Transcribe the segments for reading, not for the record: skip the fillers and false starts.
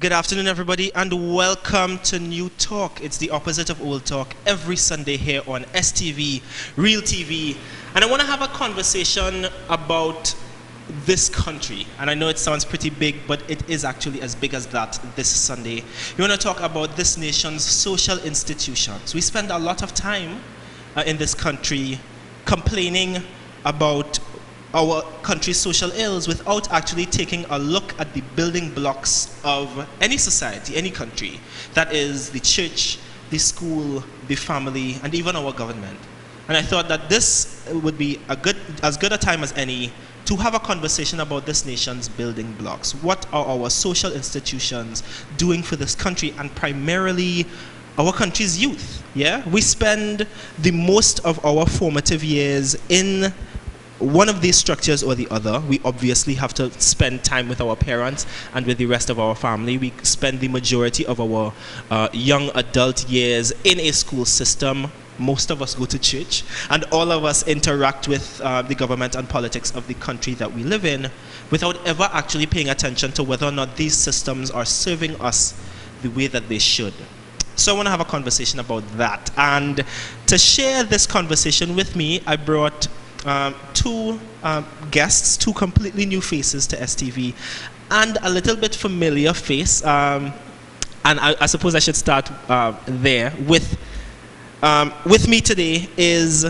Good afternoon, everybody, and welcome to New Talk. It's the opposite of Old Talk every Sunday here on STV, Real TV. And I want to have a conversation about this country. And I know it sounds pretty big, but it is actually as big as that this Sunday. We want to talk about this nation's social institutions. We spend a lot of time in this country complaining about our country's social ills without actually taking a look at the building blocks of any society, any country. That is the church, the school, the family, and even our government. And I thought that this would be as good a time as any to have a conversation about this nation's building blocks. What are our social institutions doing for this country, and primarily our country's youth? Yeah, we spend the most of our formative years in one of these structures or the other. We obviously have to spend time with our parents and with the rest of our family. We spend the majority of our young adult years in a school system. Most of us go to church, and all of us interact with the government and politics of the country that we live in without ever actually paying attention to whether or not these systems are serving us the way that they should. So I want to have a conversation about that. And to share this conversation with me, I brought two guests, two completely new faces to STV, and a little bit familiar face. And I suppose I should start there. With me today is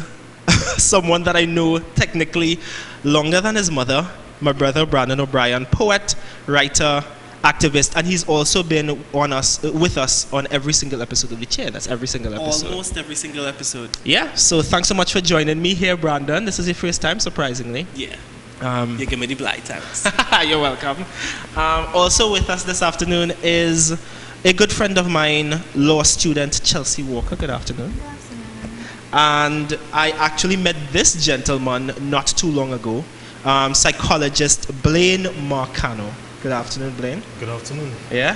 someone that I know technically longer than his mother, my brother Brandon O'Brien, poet, writer, activist, and he's also been with us on every single episode of The Chair. That's every single episode. Almost every single episode. Yeah, so thanks so much for joining me here, Brandon. This is your first time, surprisingly. Yeah. You give me the blight thanks. You're welcome. Also with us this afternoon is a good friend of mine, law student Chelsea Walker. Good afternoon. Good afternoon. And I actually met this gentleman not too long ago, psychologist Blaine Marcano. Good afternoon, Blaine. Good afternoon. Yeah.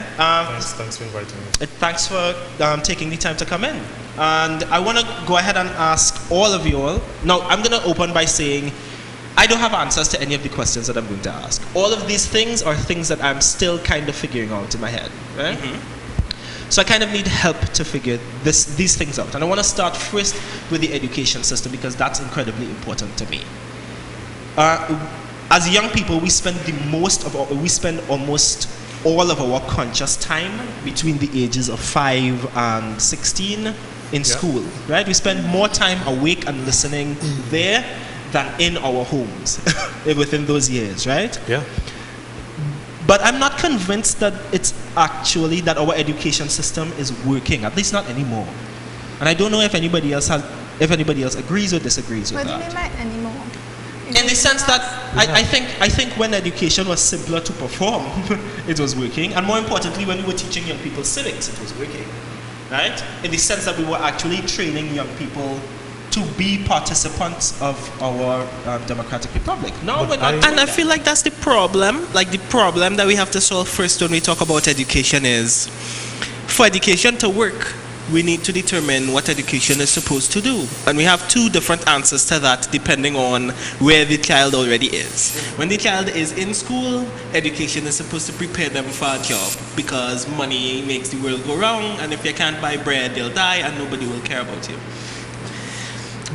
Thanks for inviting me. Thanks for taking the time to come in. And I want to go ahead and ask all of you all. Now, I'm going to open by saying I don't have answers to any of the questions that I'm going to ask. All of these things are things that I'm still kind of figuring out in my head, right? Mm-hmm. So I kind of need help to figure these things out. And I want to start first with the education system, because that's incredibly important to me. As young people, we spend almost all of our conscious time between the ages of 5 and 16 in school, right? We spend more time awake and listening there than in our homes within those years, right? Yeah. But I'm not convinced that it's actually that our education system is working, at least not anymore. And I don't know if anybody else agrees or disagrees with that. What do you mean by anymore? In the sense that I think when education was simpler to perform, it was working. And more importantly, when we were teaching young people civics, it was working. Right? In the sense that we were actually training young people to be participants of our democratic republic. No, we're not. And I feel like that's the problem. Like, the problem that we have to solve first when we talk about education is, for education to work, we need to determine what education is supposed to do. And we have two different answers to that depending on where the child already is. When the child is in school, education is supposed to prepare them for a job, because money makes the world go round, and if you can't buy bread, you'll die and nobody will care about you.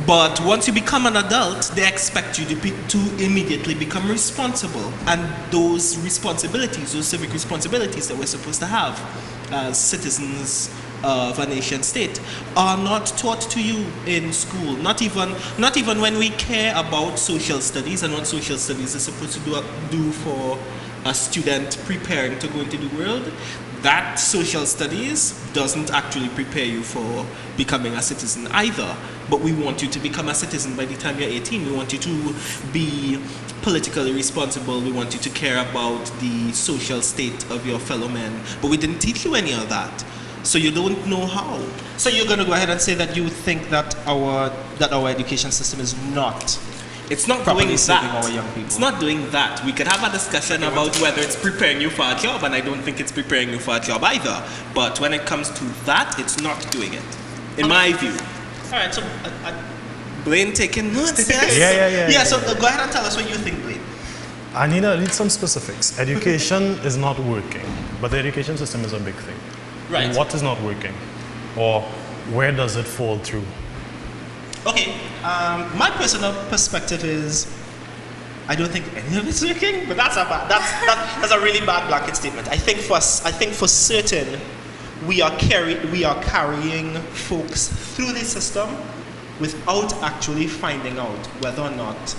But once you become an adult, they expect you to immediately become responsible. And those responsibilities, those civic responsibilities that we're supposed to have as citizens of a nation state, are not taught to you in school. Not even when we care about social studies and what social studies is supposed to do for a student preparing to go into the world. That social studies doesn't actually prepare you for becoming a citizen either. But we want you to become a citizen by the time you're 18. We want you to be politically responsible. We want you to care about the social state of your fellow men. But we didn't teach you any of that. So you don't know how. So you're going to go ahead and say that you think that our education system is not It's not properly doing serving that. our young people. It's not doing that. We could have a discussion about whether it's preparing you for a job, and I don't think it's preparing you for a job either. But when it comes to that, it's not doing it, in my view. All right, so Blaine taking notes. Yeah. yeah. So go ahead and tell us what you think, Blaine. I need some specifics. Education is not working, but the education system is a big thing. Right. What is not working? Or where does it fall through? Okay, my personal perspective is I don't think any of it's working, but that's a really bad blanket statement. I think for certain we are carrying folks through the system without actually finding out whether or not,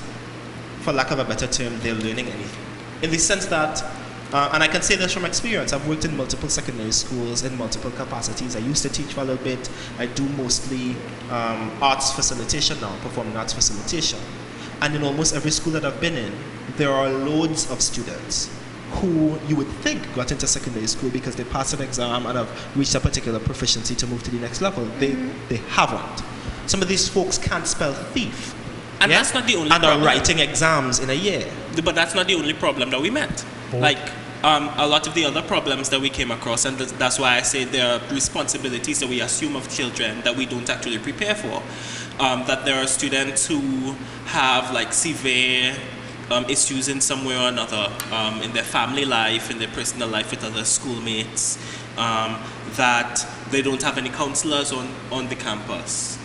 for lack of a better term, they're learning anything. In the sense that, and I can say this from experience, I've worked in multiple secondary schools in multiple capacities. I used to teach for a little bit. I do mostly arts facilitation now, performing arts facilitation. And in almost every school that I've been in, there are loads of students who you would think got into secondary school because they passed an exam and have reached a particular proficiency to move to the next level. They haven't. Some of these folks can't spell thief. And that's not the only and problem. are writing exams in a year. But that's not the only problem that we met. Like, a lot of the other problems that we came across, and that's why I say there are responsibilities that we assume of children that we don't actually prepare for. That there are students who have like severe issues in some way or another in their family life, in their personal life with other schoolmates, that they don't have any counselors on the campus.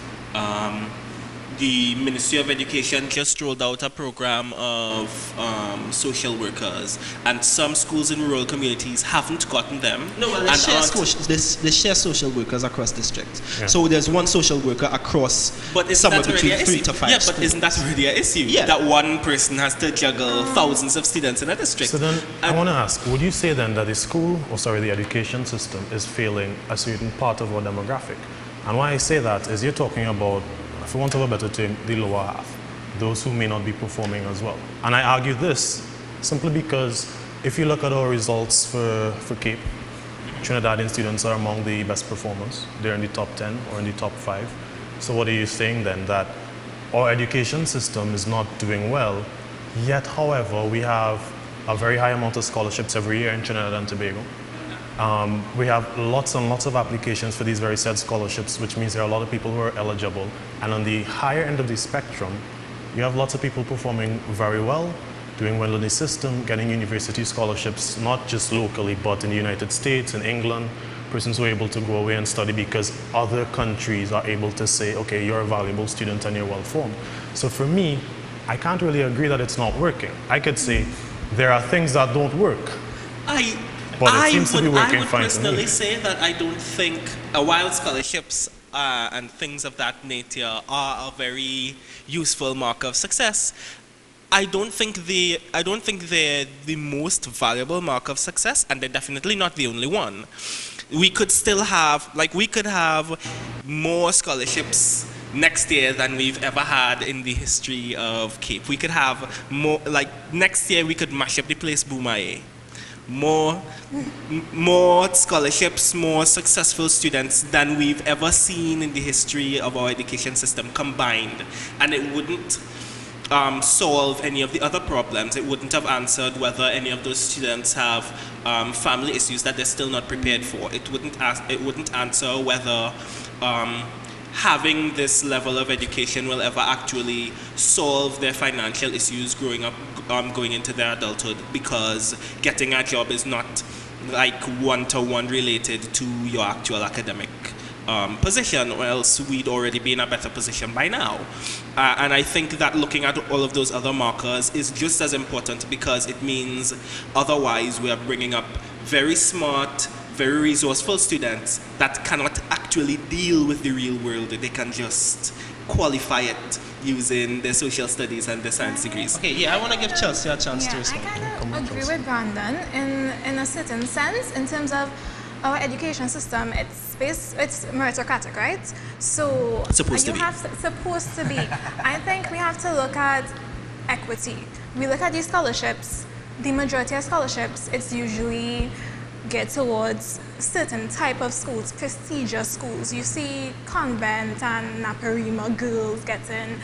The Ministry of Education just rolled out a program of social workers, and some schools in rural communities haven't gotten them. No, well, they share social workers across districts. Yeah. So there's one social worker across somewhere between 3 to 5 Yeah, schools. but isn't that already an issue? Yeah. That one person has to juggle thousands of students in a district. So then, I want to ask, would you say then that the education system is failing a certain part of our demographic? And why I say that is you're talking about, for want of a better term, the lower half, those who may not be performing as well. And I argue this simply because if you look at our results for CAPE, Trinidadian students are among the best performers. They're in the top 10 or in the top 5. So what are you saying then? That our education system is not doing well, yet, however, we have a very high amount of scholarships every year in Trinidad and Tobago. We have lots and lots of applications for these very said scholarships, which means there are a lot of people who are eligible. And on the higher end of the spectrum, you have lots of people performing very well, doing well in the system, getting university scholarships, not just locally, but in the United States, in England, persons who are able to go away and study because other countries are able to say, okay, you're a valuable student and you're well formed. So for me, I can't really agree that it's not working. I could say there are things that don't work. But it seems to be working I would fine to personally me. say that I don't think while scholarships and things of that nature are a very useful mark of success, I don't think they're the most valuable mark of success, and they're definitely not the only one. We could still have, we could have more scholarships next year than we've ever had in the history of CAPE. We could have more, next year we could mash up the place Boomaye. More scholarships, more successful students than we've ever seen in the history of our education system combined. And it wouldn't solve any of the other problems. It wouldn't have answered whether any of those students have family issues that they're still not prepared for. It wouldn't answer whether having this level of education will ever actually solve their financial issues growing up, going into their adulthood, because getting a job is not one-to-one related to your actual academic position, or else we'd already be in a better position by now. And I think that looking at all of those other markers is just as important, because it means otherwise we are bringing up very smart, very resourceful students that cannot actually deal with the real world. They can just qualify it using their social studies and their science degrees. Okay, yeah, I want to give Chelsea a chance to I respond. kind of agree with Brandon in a certain sense, in terms of our education system. It's meritocratic, right? So Supposed to be. Supposed to be. I think we have to look at equity. We look at these scholarships. The majority of scholarships, it's usually get towards certain type of schools, prestigious schools. You see convent and Naparima girls getting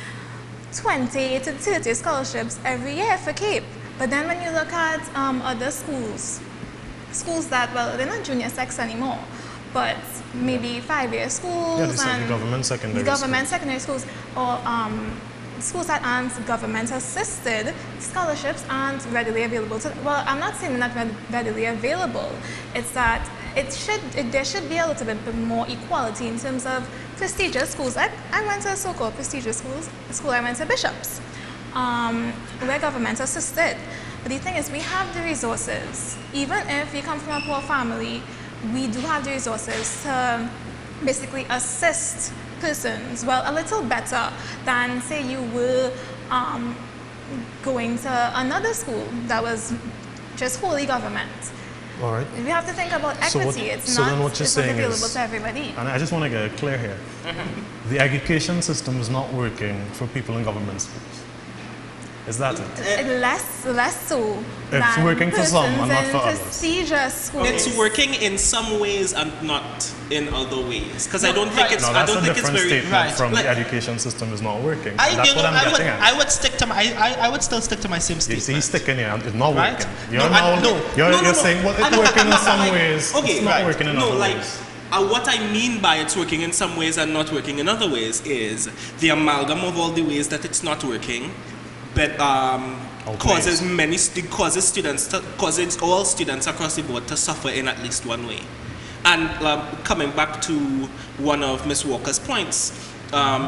20 to 30 scholarships every year for CAPE. But then when you look at other schools that, well, they're not junior sex anymore, but maybe 5-year schools, Yeah, the government secondary secondary schools, or schools that aren't government assisted, scholarships aren't readily available to, well, I'm not saying they're not readily available. It's that there should be a little bit more equality in terms of prestigious schools. I went to a so-called prestigious school. I went to Bishop's. We're government assisted. But the thing is, we have the resources. Even if you come from a poor family, we do have the resources to basically assist persons, well, a little better than, say, you were going to another school that was just wholly government. All right. We have to think about equity. It's so not then what you're saying available is, to everybody. and I just want to get it clear here, the education system is not working for people in government schools. Is that it? Less so. It's than working for some and not persons for in others. prestigious schools. It's working in some ways and not in other ways. Because I don't think it's. No, I that's don't a think it's different very. statement from Like- the education system is not working. I, That's you what know, I'm getting at. I would stick to my, I would still stick to my same You statement. see, he's sticking here. It's not Right? working. No, You're saying, well, it's working in some ways. Okay, it's not right. working in No, other like, ways. what I mean by it's working in some ways and not working in other ways is the amalgam of all the ways that it's not working, but causes all students across the board to suffer in at least one way. And coming back to one of Ms. Walker's points,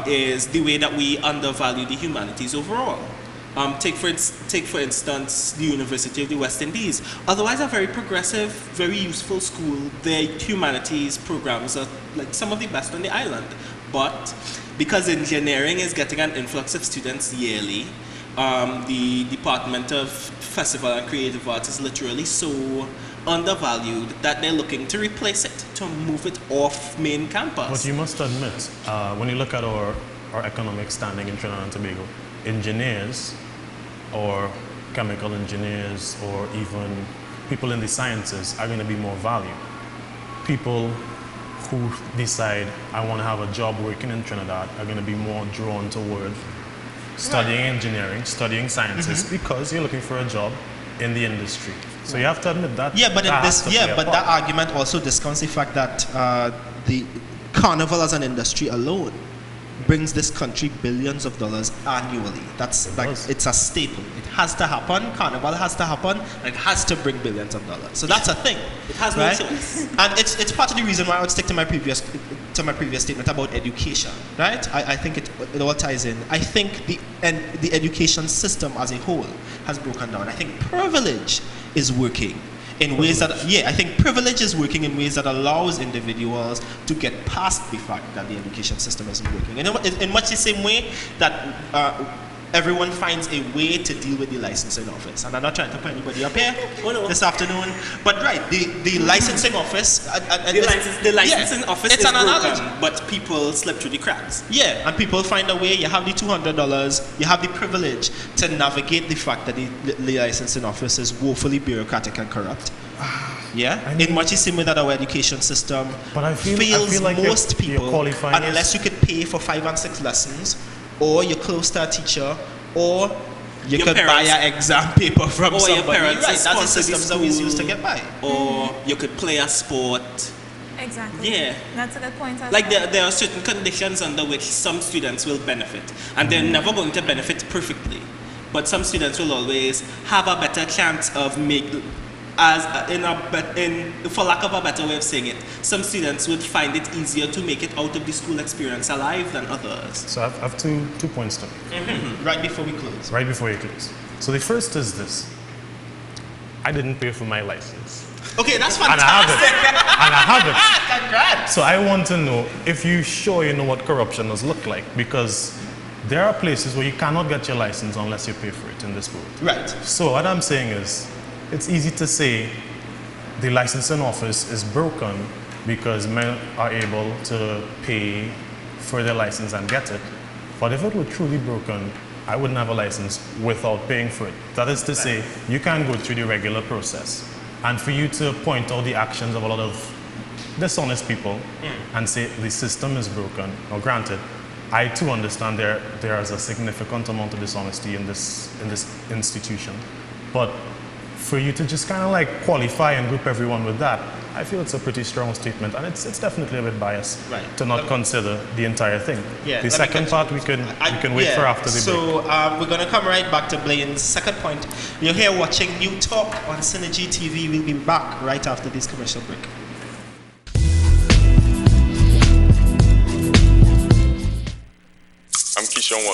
is the way that we undervalue the humanities overall. Take for instance the University of the West Indies. Otherwise a very progressive, very useful school. Their humanities programs are like some of the best on the island. But because engineering is getting an influx of students yearly, the Department of Festival and Creative Arts is literally so undervalued that they're looking to replace it, to move it off main campus. But you must admit, when you look at our economic standing in Trinidad and Tobago, engineers or chemical engineers or even people in the sciences are going to be more valued. People who decide, I want to have a job working in Trinidad are going to be more drawn toward studying engineering, studying sciences, because you're looking for a job in the industry. So you have to admit that. Yeah, but that has to play a that part. argument also discounts the fact that the carnival as an industry alone brings this country billions of dollars annually. That's like, does. it's a staple. It has to happen. Carnival has to happen. And it has to bring billions of dollars. So that's a thing. It has no right? choice. And it's part of the reason why I would stick to my previous statement about education. Right? I think it all ties in. I think the education system as a whole has broken down. I think privilege is working in ways that, I think privilege is working in ways that allows individuals to get past the fact that the education system isn't working. In much the same way that everyone finds a way to deal with the licensing office. And I'm not trying to put anybody up here this afternoon, but right, the licensing office... The licensing office it's is an analogy. broken, but people slip through the cracks. Yeah, and people find a way. You have the $200, you have the privilege to navigate the fact that the licensing office is woefully bureaucratic and corrupt. Yeah, I mean, in much the same way that our education system But I feel fails like most you're people qualifying unless you could pay for 5 and 6 lessons, or you're close to a teacher, or you Your could buy parents- an exam paper from or your somebody. parents Right, that's the sponsor the systems that we used to school. get by. Or you could play a sport. Exactly. Yeah. That's a good point. as Like well. there are certain conditions under which some students will benefit, and they're never going to benefit perfectly. But some students will always have a better chance of for lack of a better way of saying it, some students would find it easier to make it out of the school experience alive than others. So I have two points to make. Right before we close. Right before you close. So the first is this. I didn't pay for my license. Okay, that's And I have fantastic. it. And I have it. Congrats. So I want to know if you sure you know what corruption does look like, because there are places where you cannot get your license unless you pay for it in this world. Right. So what I'm saying is, it's easy to say the licensing office is broken because men are able to pay for their license and get it. But if it were truly broken, I wouldn't have a license without paying for it. That is to say, you can go through the regular process. And for you to point out the actions of a lot of dishonest people and say the system is broken, now granted, I too understand there is a significant amount of dishonesty in this institution. But for you to just kind of like qualify and group everyone with that, I feel it's a pretty strong statement, and it's definitely a bit biased Right. to not consider the entire thing. Yeah, The let me second part we can wait for after the break. So we're going to come right back to Blaine's second point. You're here watching New Talk on Synergy TV. We'll be back right after this commercial break. I'm Keyshawn.